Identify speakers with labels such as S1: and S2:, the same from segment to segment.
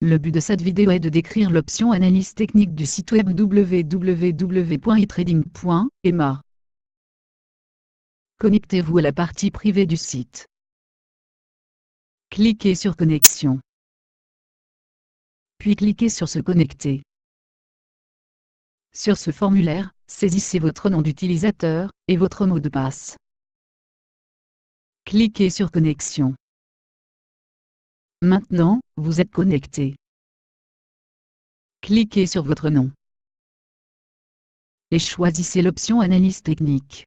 S1: Le but de cette vidéo est de décrire l'option analyse technique du site web www.etrading.ema. Connectez-vous à la partie privée du site. Cliquez sur Connexion. Puis cliquez sur Se connecter. Sur ce formulaire, saisissez votre nom d'utilisateur et votre mot de passe. Cliquez sur Connexion. Maintenant, vous êtes connecté. Cliquez sur votre nom. Et choisissez l'option Analyse technique.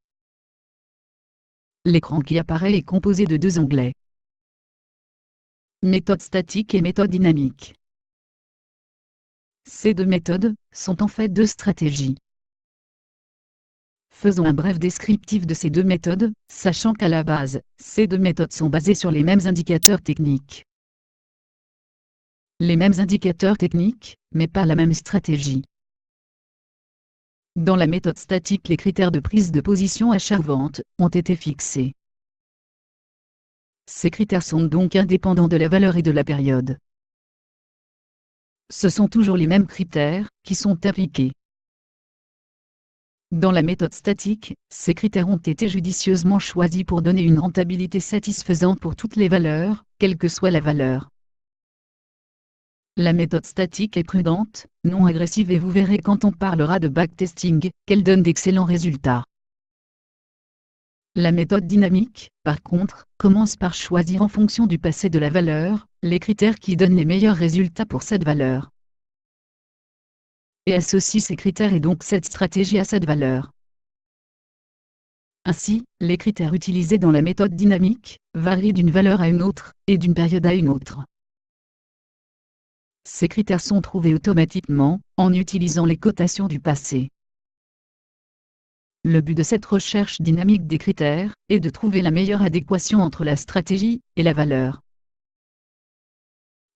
S1: L'écran qui apparaît est composé de deux onglets. Méthode statique et méthode dynamique. Ces deux méthodes sont en fait deux stratégies. Faisons un bref descriptif de ces deux méthodes, sachant qu'à la base, ces deux méthodes sont basées sur les mêmes indicateurs techniques. Les mêmes indicateurs techniques, mais pas la même stratégie. Dans la méthode statique, les critères de prise de position achat-vente ont été fixés. Ces critères sont donc indépendants de la valeur et de la période. Ce sont toujours les mêmes critères qui sont appliqués. Dans la méthode statique, ces critères ont été judicieusement choisis pour donner une rentabilité satisfaisante pour toutes les valeurs, quelle que soit la valeur. La méthode statique est prudente, non agressive et vous verrez quand on parlera de backtesting, qu'elle donne d'excellents résultats. La méthode dynamique, par contre, commence par choisir en fonction du passé de la valeur, les critères qui donnent les meilleurs résultats pour cette valeur. Et associe ces critères et donc cette stratégie à cette valeur. Ainsi, les critères utilisés dans la méthode dynamique varient d'une valeur à une autre, et d'une période à une autre. Ces critères sont trouvés automatiquement, en utilisant les cotations du passé. Le but de cette recherche dynamique des critères est de trouver la meilleure adéquation entre la stratégie et la valeur.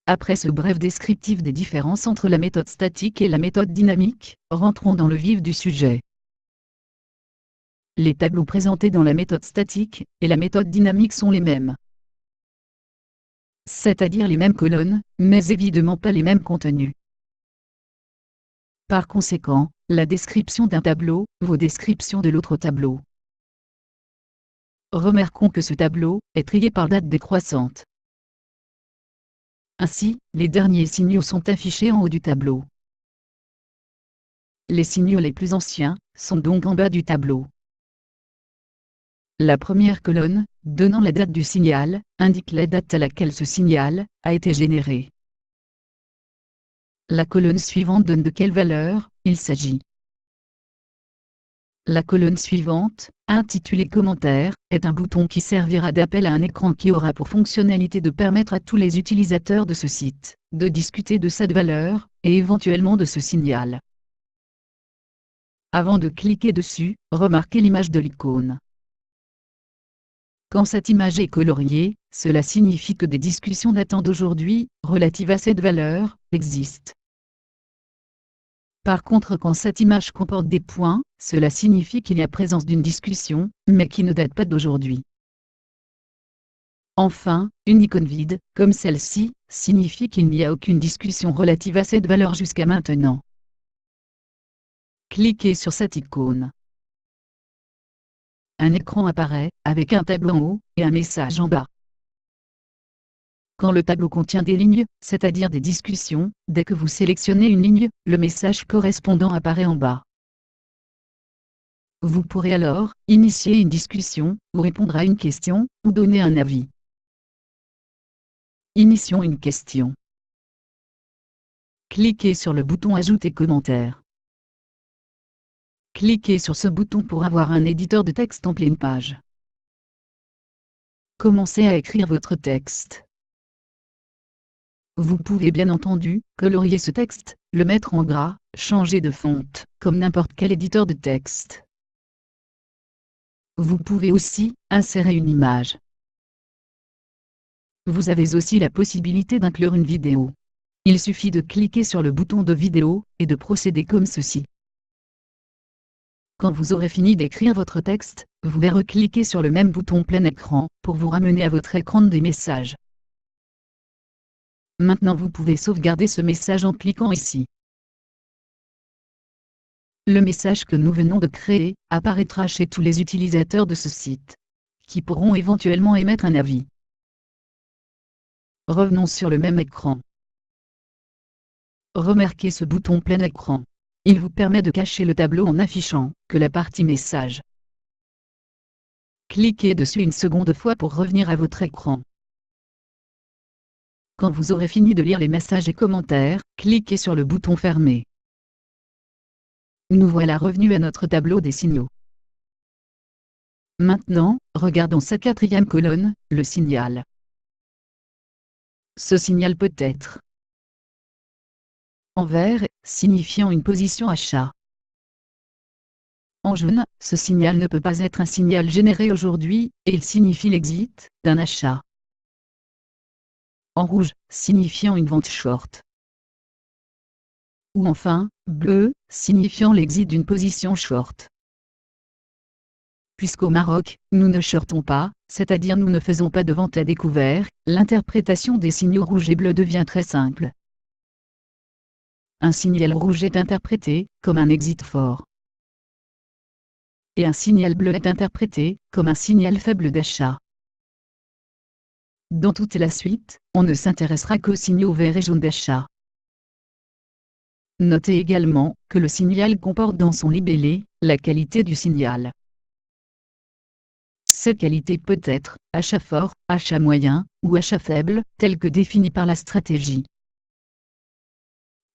S1: Après ce bref descriptif des différences entre la méthode statique et la méthode dynamique, rentrons dans le vif du sujet. Les tableaux présentés dans la méthode statique et la méthode dynamique sont les mêmes. C'est-à-dire les mêmes colonnes, mais évidemment pas les mêmes contenus. Par conséquent, la description d'un tableau vaut description de l'autre tableau. Remarquons que ce tableau est trié par date décroissante. Ainsi, les derniers signaux sont affichés en haut du tableau. Les signaux les plus anciens sont donc en bas du tableau. La première colonne, donnant la date du signal, indique la date à laquelle ce signal a été généré. La colonne suivante donne de quelle valeur il s'agit. La colonne suivante, intitulée Commentaires, est un bouton qui servira d'appel à un écran qui aura pour fonctionnalité de permettre à tous les utilisateurs de ce site de discuter de cette valeur, et éventuellement de ce signal. Avant de cliquer dessus, remarquez l'image de l'icône. Quand cette image est coloriée, cela signifie que des discussions datant d'aujourd'hui, relatives à cette valeur, existent. Par contre, quand cette image comporte des points, cela signifie qu'il y a présence d'une discussion, mais qui ne date pas d'aujourd'hui. Enfin, une icône vide, comme celle-ci, signifie qu'il n'y a aucune discussion relative à cette valeur jusqu'à maintenant. Cliquez sur cette icône. Un écran apparaît, avec un tableau en haut, et un message en bas. Quand le tableau contient des lignes, c'est-à-dire des discussions, dès que vous sélectionnez une ligne, le message correspondant apparaît en bas. Vous pourrez alors initier une discussion, ou répondre à une question, ou donner un avis. Initions une question. Cliquez sur le bouton Ajouter commentaire. Cliquez sur ce bouton pour avoir un éditeur de texte en pleine page. Commencez à écrire votre texte. Vous pouvez bien entendu colorier ce texte, le mettre en gras, changer de fonte, comme n'importe quel éditeur de texte. Vous pouvez aussi insérer une image. Vous avez aussi la possibilité d'inclure une vidéo. Il suffit de cliquer sur le bouton de vidéo, et de procéder comme ceci. Quand vous aurez fini d'écrire votre texte, vous pouvez recliquer sur le même bouton plein écran, pour vous ramener à votre écran des messages. Maintenant vous pouvez sauvegarder ce message en cliquant ici. Le message que nous venons de créer apparaîtra chez tous les utilisateurs de ce site, qui pourront éventuellement émettre un avis. Revenons sur le même écran. Remarquez ce bouton plein écran. Il vous permet de cacher le tableau en n'affichant que la partie message. Cliquez dessus une seconde fois pour revenir à votre écran. Quand vous aurez fini de lire les messages et commentaires, cliquez sur le bouton fermer. Nous voilà revenus à notre tableau des signaux. Maintenant, regardons sa quatrième colonne, le signal. Ce signal peut être en vert, signifiant une position achat. En jaune, ce signal ne peut pas être un signal généré aujourd'hui, et il signifie l'exit d'un achat. En rouge, signifiant une vente short. Ou enfin, bleu, signifiant l'exit d'une position short. Puisqu'au Maroc, nous ne shortons pas, c'est-à-dire nous ne faisons pas de vente à découvert, l'interprétation des signaux rouge et bleu devient très simple. Un signal rouge est interprété comme un exit fort. Et un signal bleu est interprété comme un signal faible d'achat. Dans toute la suite, on ne s'intéressera qu'aux signaux verts et jaunes d'achat. Notez également que le signal comporte dans son libellé la qualité du signal. Cette qualité peut être achat fort, achat moyen ou achat faible, tel que défini par la stratégie.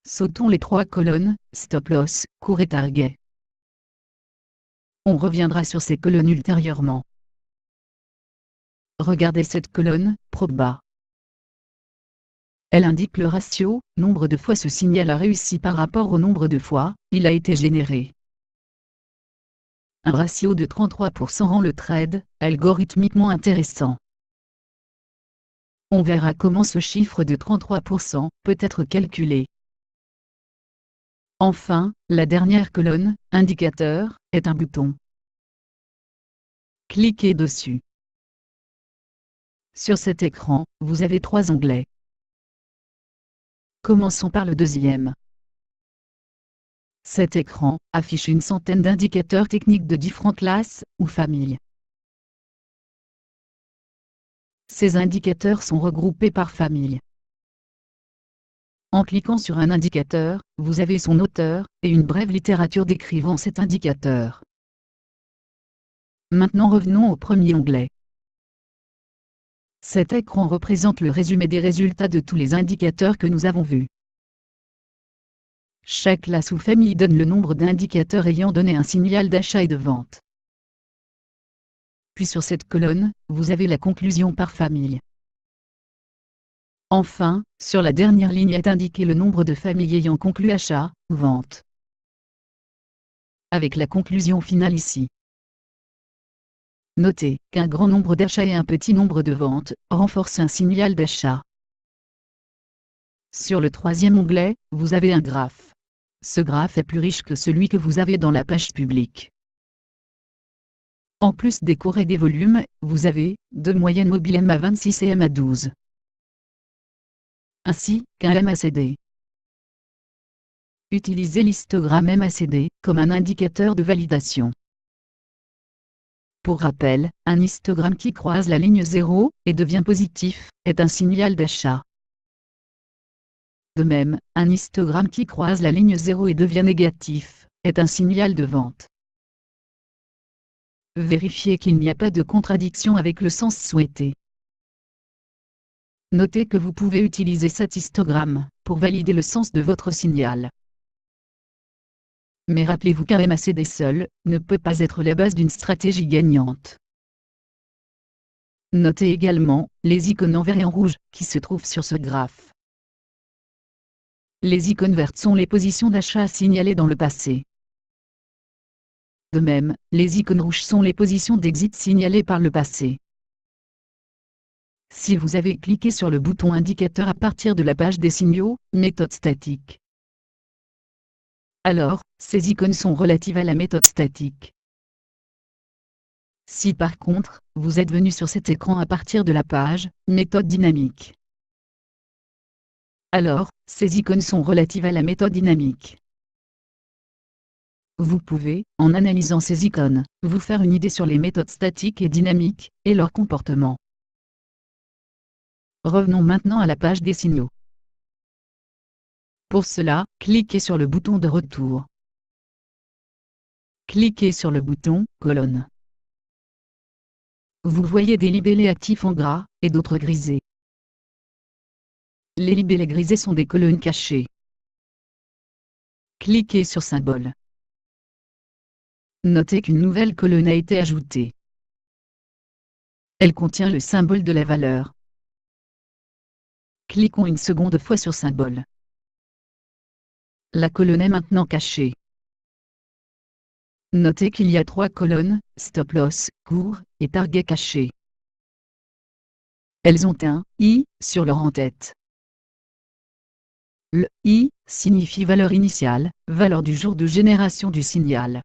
S1: Sautons les trois colonnes, stop loss, court et target. On reviendra sur ces colonnes ultérieurement. Regardez cette colonne, proba. Elle indique le ratio, nombre de fois ce signal a réussi par rapport au nombre de fois il a été généré. Un ratio de 33% rend le trade algorithmiquement intéressant. On verra comment ce chiffre de 33% peut être calculé. Enfin, la dernière colonne, indicateur, est un bouton. Cliquez dessus. Sur cet écran, vous avez trois onglets. Commençons par le deuxième. Cet écran affiche une centaine d'indicateurs techniques de différentes classes ou familles. Ces indicateurs sont regroupés par famille. En cliquant sur un indicateur, vous avez son auteur et une brève littérature décrivant cet indicateur. Maintenant revenons au premier onglet. Cet écran représente le résumé des résultats de tous les indicateurs que nous avons vus. Chaque classe ou famille donne le nombre d'indicateurs ayant donné un signal d'achat et de vente. Puis sur cette colonne, vous avez la conclusion par famille. Enfin, sur la dernière ligne est indiqué le nombre de familles ayant conclu achat ou vente. Avec la conclusion finale ici. Notez qu'un grand nombre d'achats et un petit nombre de ventes renforcent un signal d'achat. Sur le troisième onglet, vous avez un graphe. Ce graphe est plus riche que celui que vous avez dans la page publique. En plus des cours et des volumes, vous avez deux moyennes mobiles MA26 et MA12. Ainsi qu'un MACD. Utilisez l'histogramme MACD comme un indicateur de validation. Pour rappel, un histogramme qui croise la ligne 0 et devient positif est un signal d'achat. De même, un histogramme qui croise la ligne 0 et devient négatif est un signal de vente. Vérifiez qu'il n'y a pas de contradiction avec le sens souhaité. Notez que vous pouvez utiliser cet histogramme pour valider le sens de votre signal. Mais rappelez-vous qu'un MACD seul ne peut pas être la base d'une stratégie gagnante. Notez également les icônes en vert et en rouge qui se trouvent sur ce graphe. Les icônes vertes sont les positions d'achat signalées dans le passé. De même, les icônes rouges sont les positions d'exit signalées par le passé. Si vous avez cliqué sur le bouton indicateur à partir de la page des signaux, méthode statique, alors, ces icônes sont relatives à la méthode statique. Si par contre, vous êtes venu sur cet écran à partir de la page méthode dynamique, Alors, ces icônes sont relatives à la méthode dynamique. Vous pouvez, en analysant ces icônes, vous faire une idée sur les méthodes statiques et dynamiques, et leur comportement. Revenons maintenant à la page des signaux. Pour cela, cliquez sur le bouton de retour. Cliquez sur le bouton « Colonne ». Vous voyez des libellés actifs en gras, et d'autres grisés. Les libellés grisés sont des colonnes cachées. Cliquez sur Symbole. Notez qu'une nouvelle colonne a été ajoutée. Elle contient le symbole de la valeur. Cliquons une seconde fois sur Symbole. La colonne est maintenant cachée. Notez qu'il y a 3 colonnes, Stop Loss, Cours, et Target cachées. Elles ont un « I » sur leur en-tête. Le « I » signifie valeur initiale, valeur du jour de génération du signal.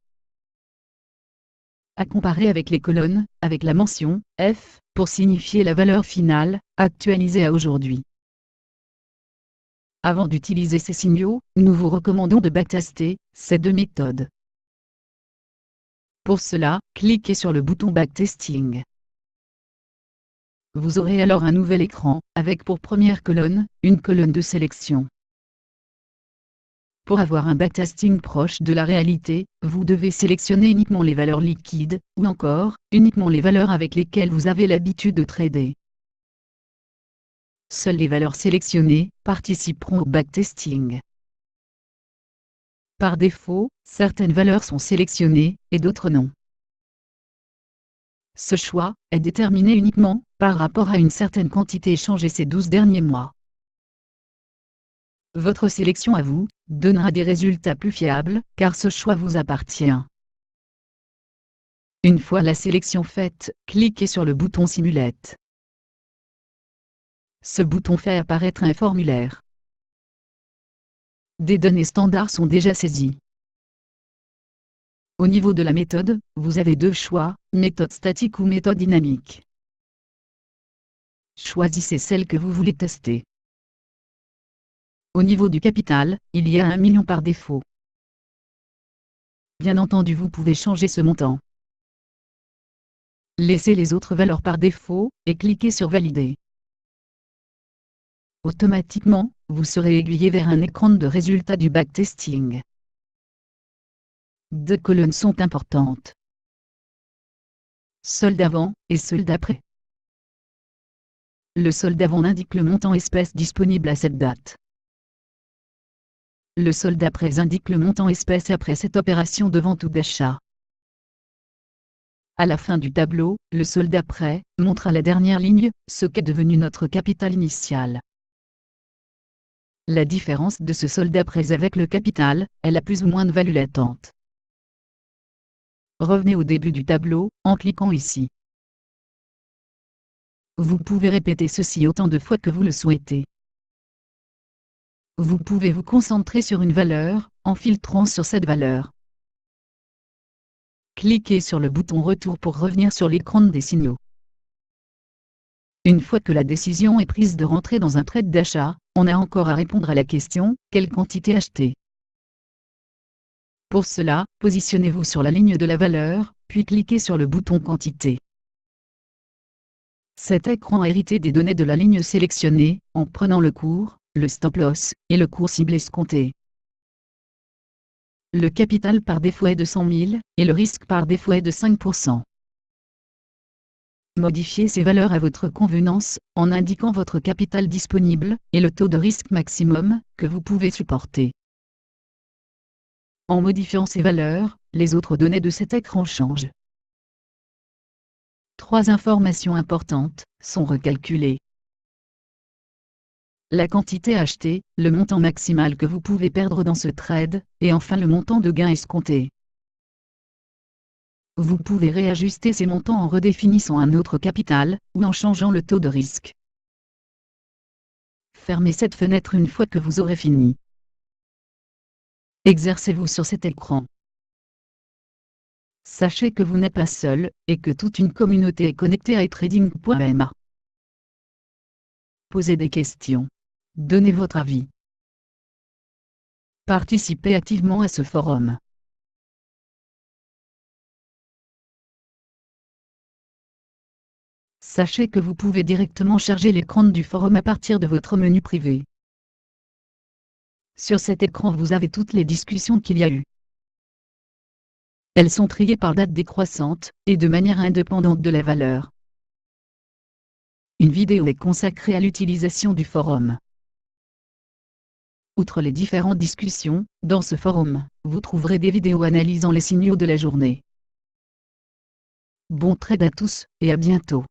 S1: À comparer avec les colonnes, avec la mention « F » pour signifier la valeur finale, actualisée à aujourd'hui. Avant d'utiliser ces signaux, nous vous recommandons de backtester ces deux méthodes. Pour cela, cliquez sur le bouton Backtesting. Vous aurez alors un nouvel écran, avec pour première colonne, une colonne de sélection. Pour avoir un backtesting proche de la réalité, vous devez sélectionner uniquement les valeurs liquides, ou encore, uniquement les valeurs avec lesquelles vous avez l'habitude de trader. Seules les valeurs sélectionnées participeront au backtesting. Par défaut, certaines valeurs sont sélectionnées, et d'autres non. Ce choix est déterminé uniquement par rapport à une certaine quantité échangée ces 12 derniers mois. Votre sélection à vous donnera des résultats plus fiables, car ce choix vous appartient. Une fois la sélection faite, cliquez sur le bouton Simulate. Ce bouton fait apparaître un formulaire. Des données standards sont déjà saisies. Au niveau de la méthode, vous avez deux choix, méthode statique ou méthode dynamique. Choisissez celle que vous voulez tester. Au niveau du capital, il y a 1 million par défaut. Bien entendu, vous pouvez changer ce montant. Laissez les autres valeurs par défaut, et cliquez sur Valider. Automatiquement, vous serez aiguillé vers un écran de résultats du backtesting. Deux colonnes sont importantes. Solde avant et solde après. Le solde avant indique le montant espèce disponible à cette date. Le solde après indique le montant espèce après cette opération de vente ou d'achat. À la fin du tableau, le solde après montre à la dernière ligne ce qu'est devenu notre capital initial. La différence de ce solde après avec le capital est la plus ou moins de value latente. Revenez au début du tableau en cliquant ici. Vous pouvez répéter ceci autant de fois que vous le souhaitez. Vous pouvez vous concentrer sur une valeur en filtrant sur cette valeur. Cliquez sur le bouton Retour pour revenir sur l'écran des signaux. Une fois que la décision est prise de rentrer dans un trade d'achat, on a encore à répondre à la question « Quelle quantité acheter ?» Pour cela, positionnez-vous sur la ligne de la valeur, puis cliquez sur le bouton Quantité. Cet écran a hérité des données de la ligne sélectionnée, en prenant le cours, le stop-loss, et le cours cible escompté. Le capital par défaut est de 100 000, et le risque par défaut est de 5%. Modifiez ces valeurs à votre convenance, en indiquant votre capital disponible, et le taux de risque maximum, que vous pouvez supporter. En modifiant ces valeurs, les autres données de cet écran changent. 3 informations importantes sont recalculées. La quantité achetée, le montant maximal que vous pouvez perdre dans ce trade, et enfin le montant de gain escompté. Vous pouvez réajuster ces montants en redéfinissant un autre capital, ou en changeant le taux de risque. Fermez cette fenêtre une fois que vous aurez fini. Exercez-vous sur cet écran. Sachez que vous n'êtes pas seul, et que toute une communauté est connectée à eTrading.ma. Posez des questions. Donnez votre avis. Participez activement à ce forum. Sachez que vous pouvez directement charger l'écran du forum à partir de votre menu privé. Sur cet écran vous avez toutes les discussions qu'il y a eu. Elles sont triées par date décroissante, et de manière indépendante de la valeur. Une vidéo est consacrée à l'utilisation du forum. Outre les différentes discussions, dans ce forum, vous trouverez des vidéos analysant les signaux de la journée. Bon trade à tous, et à bientôt.